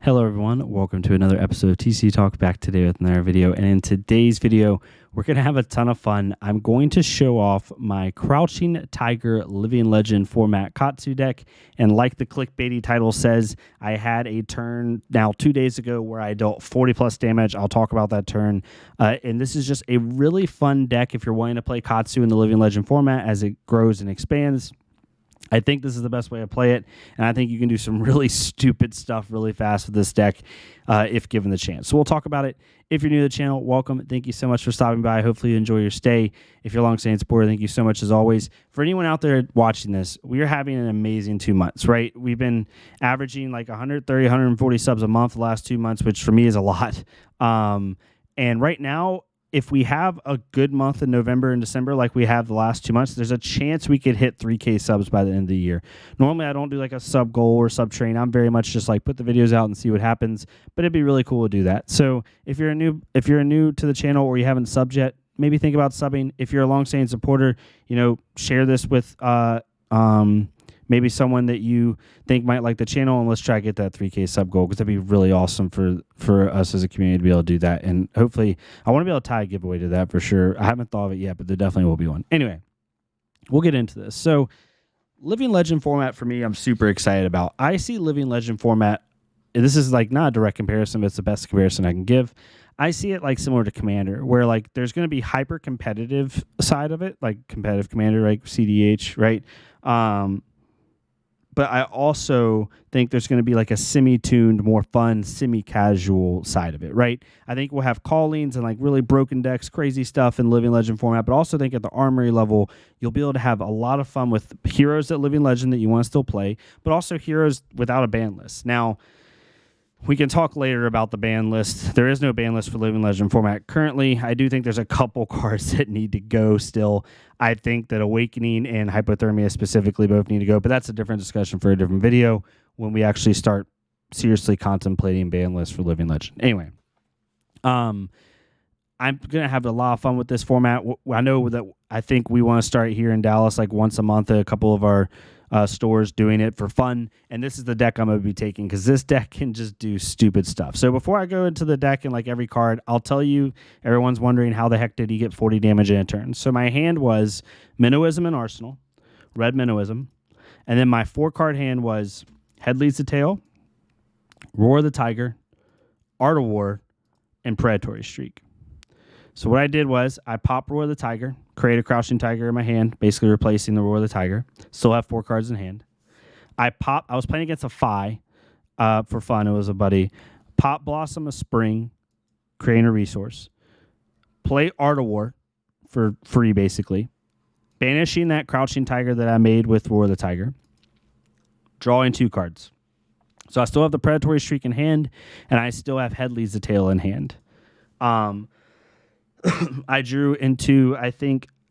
Hello everyone, welcome to another episode of TCG Talk, back today with another video. And in today's video, we're going to have a ton of fun. I'm going to show off my Crouching Tiger Living Legend format Katsu deck. And like the clickbaity title says, I had a turn now 2 days ago where I dealt 40 plus damage. I'll talk about that turn. And this is just a really fun deck if you're wanting to play Katsu in the Living Legend format as it grows and expands. I think this is the best way to play it, and I think you can do some really stupid stuff really fast with this deck if given the chance. So we'll talk about it. If you're new to the channel, welcome. Thank you so much for stopping by. Hopefully you enjoy your stay. If you're a long-standing supporter, thank you so much as always. For anyone out there watching this, we are having an amazing 2 months, right? We've been averaging like 130, 140 subs a month the last 2 months, which for me is a lot. And right now, if we have a good month in November and December like we have the last 2 months, there's a chance we could hit 3K subs by the end of the year. Normally, I don't do like a sub goal or sub train. I'm very much just like put the videos out and see what happens, but it'd be really cool to do that. So if you're new to the channel or you haven't subbed yet, maybe think about subbing. If you're a long-standing supporter, share this with maybe someone that you think might like the channel, and let's try to get that 3K sub goal, because that'd be really awesome for us as a community to be able to do that. And hopefully, I want to be able to tie a giveaway to that for sure. I haven't thought of it yet, but there definitely will be one. Anyway, we'll get into this. So, Living Legend format for me, I'm super excited about. I see Living Legend format, and this is like not a direct comparison, but it's the best comparison I can give. I see it like similar to Commander, where like there's going to be hyper competitive side of it, like competitive Commander, like CDH, right? But I also think there's going to be like a semi-tuned, more fun, semi-casual side of it, right? I think we'll have callings and like really broken decks, crazy stuff in Living Legend format, but also think at the Armory level, you'll be able to have a lot of fun with heroes at Living Legend that you want to still play, but also heroes without a ban list. Now, we can talk later about the ban list. There is no ban list for Living Legend format currently. I do think there's a couple cards that need to go still. I think that Awakening and Hypothermia specifically both need to go, but that's a different discussion for a different video when we actually start seriously contemplating ban lists for Living Legend. Anyway, I'm going to have a lot of fun with this format. I know that I think we want to start here in Dallas like once a month at a couple of our stores doing it for fun, and this is the deck I'm going to be taking because this deck can just do stupid stuff. So before I go into the deck and like every card, I'll tell you, everyone's wondering how the heck did he get 40 damage in a turn. So my hand was Minnowism and Arsenal, red Minnowism, and then my 4-card hand was Head Leads the Tail, Roar the Tiger, Art of War, and Predatory Streak. So what I did was I popped Roar the Tiger, create a Crouching Tiger in my hand, basically replacing the Roar the Tiger. Still have 4 cards in hand. I was playing against a Phi for fun. It was a buddy. Pop Blossom of Spring, creating a resource. Play Art of War for free, basically. Banishing that Crouching Tiger that I made with Roar the Tiger. Drawing 2 cards. So I still have the Predatory Streak in hand, and I still have Head Leads the Tail in hand. I drew into, I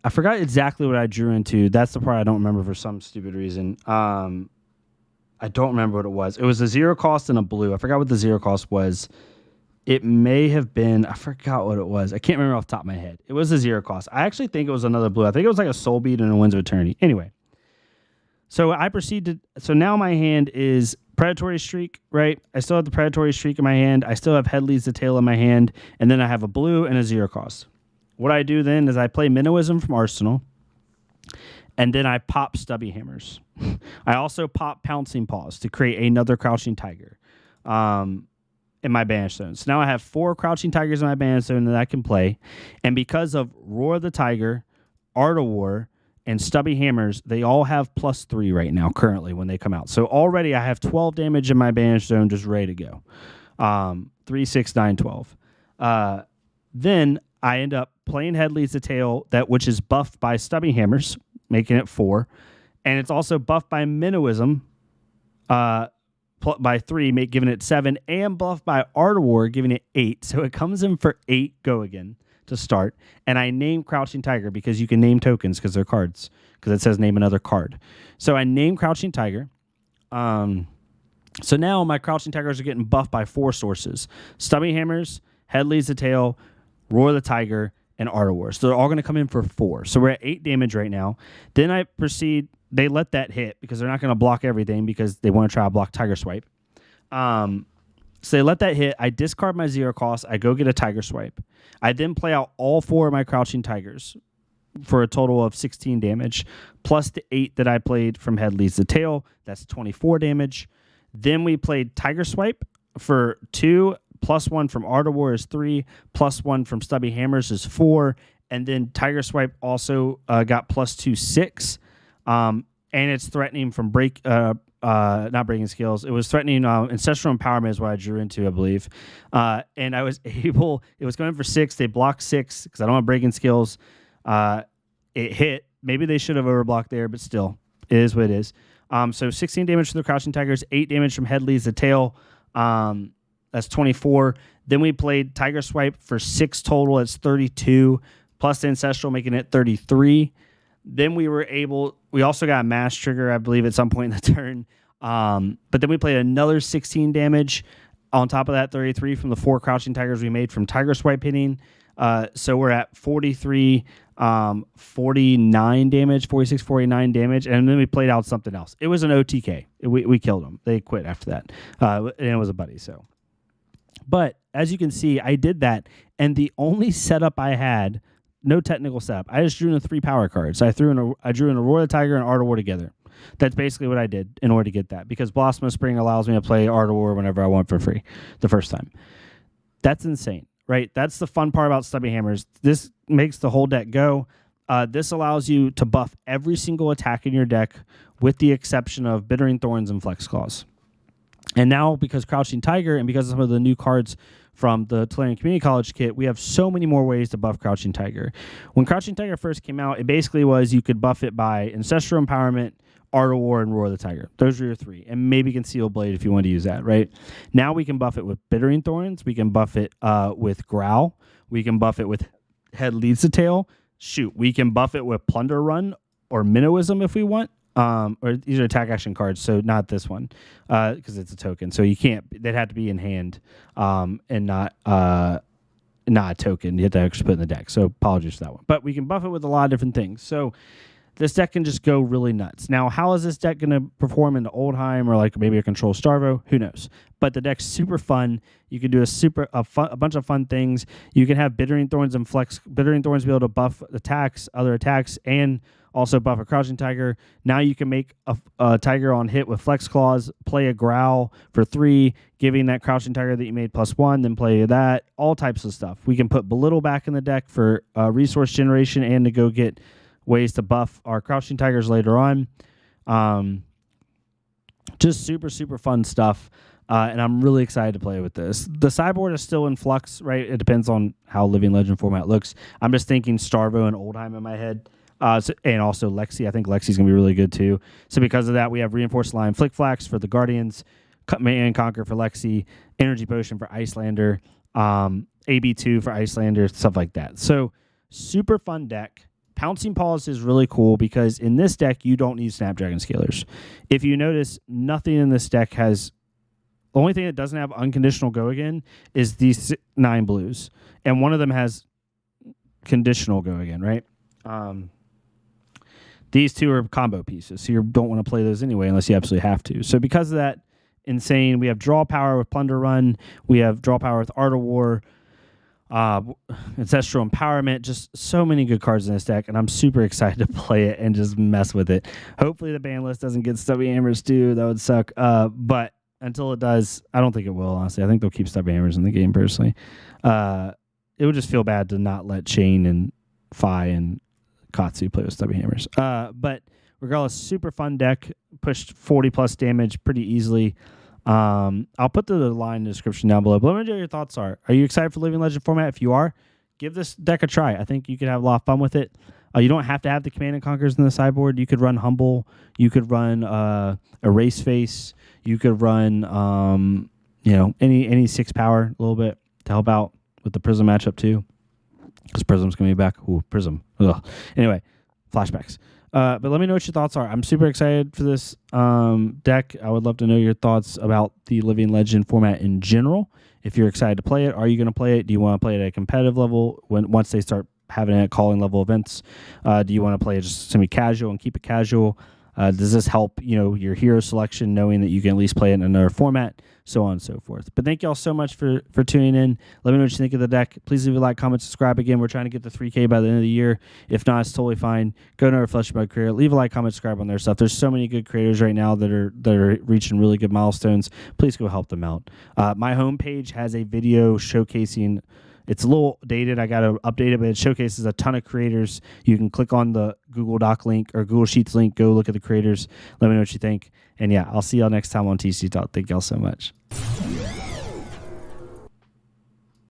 forgot exactly what I drew into. That's the part I don't remember for some stupid reason. I don't remember what it was. It was a 0 cost and a blue. I forgot what the 0 cost was. It may have been, I forgot what it was. I can't remember off the top of my head. It was a 0 cost. I actually think it was another blue. I think it was like a Soul Bead and a Winds of Eternity. Anyway, so I proceeded. So now my hand is Predatory Streak, right? I still have the Predatory Streak in my hand. I still have Head Leads the Tail in my hand. And then I have a blue and a 0 cost. What I do then is I play Minnowism from Arsenal. And then I pop Stubby Hammers. I also pop Pouncing Paws to create another Crouching Tiger in my Banish Zone. So now I have 4 Crouching Tigers in my Banish Zone that I can play. And because of Roar the Tiger, Art of War, and Stubby Hammers, they all have +3 right now, currently, when they come out. So already I have 12 damage in my Banish Zone just ready to go. 3, 6, 9, 12. Then I end up playing Head Leads the Tail, which is buffed by Stubby Hammers, making it 4. And it's also buffed by Minnowism by 3, giving it 7, and buffed by Art of War, giving it 8. So it comes in for 8 go again to start. And I name Crouching Tiger because you can name tokens because they're cards, because it says name another card. So I name Crouching Tiger. So now my Crouching Tigers are getting buffed by 4 sources: Stubby Hammers, Head Leads the Tail, Roar the Tiger, and Art of War. So they're all going to come in for 4. So we're at 8 damage right now. Then I proceed. They let that hit because they're not going to block everything because they want to try to block Tiger Swipe. So they let that hit. I discard my 0 cost. I go get a Tiger Swipe. I then play out all 4 of my Crouching Tigers for a total of 16 damage, plus the 8 that I played from Head Leads the Tail. That's 24 damage. Then we played Tiger Swipe for 2, plus 1 from Art of War is 3, plus 1 from Stubby Hammers is 4, and then Tiger Swipe also got plus 2, 6, and it's threatening from not breaking skills. It was threatening ancestral empowerment is what I drew into, I believe, and I was able. It was going for 6. They blocked 6 because I don't have breaking skills. It hit. Maybe they should have overblocked there, but still, it is what it is. So 16 damage from the Crouching Tigers, 8 damage from Head Leads the Tail. That's 24. Then we played Tiger Swipe for 6 total. That's 32, plus the Ancestral, making it 33. Then we also got a Mass Trigger, I believe, at some point in the turn. But then we played another 16 damage on top of that 33 from the 4 Crouching Tigers we made from Tiger Swipe hitting. So we're at 43, 49 damage, 46, 49 damage. And then we played out something else. It was an OTK. We killed them. They quit after that. And it was a buddy. So, but as you can see, I did that. And the only setup I had, no technical setup, I just drew in 3 power cards. I drew in Aurora the Tiger and Art of War together. That's basically what I did in order to get that, because Blossom of Spring allows me to play Art of War whenever I want for free the first time. That's insane, right? That's the fun part about Stubby Hammers. This makes the whole deck go. This allows you to buff every single attack in your deck with the exception of Bittering Thorns and Flex Claws. And now, because Crouching Tiger and because of some of the new cards from the Tolarian Community College kit, we have so many more ways to buff Crouching Tiger. When Crouching Tiger first came out, it basically was you could buff it by Ancestral Empowerment, Art of War, and Roar the Tiger. Those are your 3. And maybe Concealed Blade if you want to use that, right? Now we can buff it with Bittering Thorns. We can buff it with Growl. We can buff it with Head Leads the Tail. Shoot, we can buff it with Plunder Run or Minnowism if we want. Or these are attack action cards, so not this one, because it's a token. So you can't. They'd have to be in hand, and not a token. You have to actually put in the deck. So apologies for that one. But we can buff it with a lot of different things. So this deck can just go really nuts. Now, how is this deck going to perform into Oldheim or like maybe a Control Starvo? Who knows? But the deck's super fun. You can do a bunch of fun things. You can have Bittering Thorns and Flex. Bittering Thorns be able to buff other attacks, and also buff a Crouching Tiger. Now you can make a Tiger on hit with Flex Claws, play a Growl for 3, giving that Crouching Tiger that you made +1, then play that. All types of stuff. We can put Belittle back in the deck for resource generation and to go get ways to buff our Crouching Tigers later on. Just super, super fun stuff. And I'm really excited to play with this. The sideboard is still in flux, right? It depends on how Living Legend format looks. I'm just thinking Starvo and Oldheim in my head. And also Lexi. I think Lexi's going to be really good too. So because of that, we have Reinforced Line Flick Flax for the Guardians, Command and Conquer for Lexi, Energy Potion for Icelander, AB2 for Icelander, stuff like that. So super fun deck. Pouncing Paws is really cool because in this deck, you don't need Snapdragon Scalers. If you notice, nothing in this deck has... The only thing that doesn't have unconditional go again is these 9 blues. And one of them has conditional go again, right? These 2 are combo pieces, so you don't want to play those anyway unless you absolutely have to. So because of that, insane. We have draw power with Plunder Run. We have draw power with Art of War. Ancestral Empowerment. Just so many good cards in this deck, and I'm super excited to play it and just mess with it. Hopefully the ban list doesn't get Stubby Hammers too. That would suck. But until it does, I don't think it will, honestly. I think they'll keep Stubby Hammers in the game, personally. It would just feel bad to not let Chain and Fi and Katsu play with Stubby Hammers. But regardless, super fun deck. Pushed 40+ damage pretty easily. I'll put the line in the description down below. But let me know what your thoughts are. Are you excited for Living Legend format? If you are, give this deck a try. I think you could have a lot of fun with it. You don't have to have the Command and Conquers in the sideboard. You could run Humble. You could run Erase Face. You could run any 6 power a little bit to help out with the Prism matchup too. Because Prism's going to be back. Ooh, Prism. Ugh. Anyway, flashbacks. But let me know what your thoughts are. I'm super excited for this deck. I would love to know your thoughts about the Living Legend format in general. If you're excited to play it, are you going to play it? Do you want to play it at a competitive level once they start having it at calling level events? Do you want to play it just semi-casual and keep it casual? Does this help, your hero selection, knowing that you can at least play it in another format, so on and so forth. But thank y'all so much for tuning in. Let me know what you think of the deck. Please leave a like, comment, subscribe. Again, we're trying to get to 3K by the end of the year. If not, it's totally fine. Go to our Fleshbug creator. Leave a like, comment, subscribe on their stuff. There's so many good creators right now that are reaching really good milestones. Please go help them out. My homepage has a video showcasing. It's a little dated. I got to update it, but it showcases a ton of creators. You can click on the Google Doc link or Google Sheets link. Go look at the creators. Let me know what you think. And yeah, I'll see y'all next time on TCG Talk. Thank y'all so much.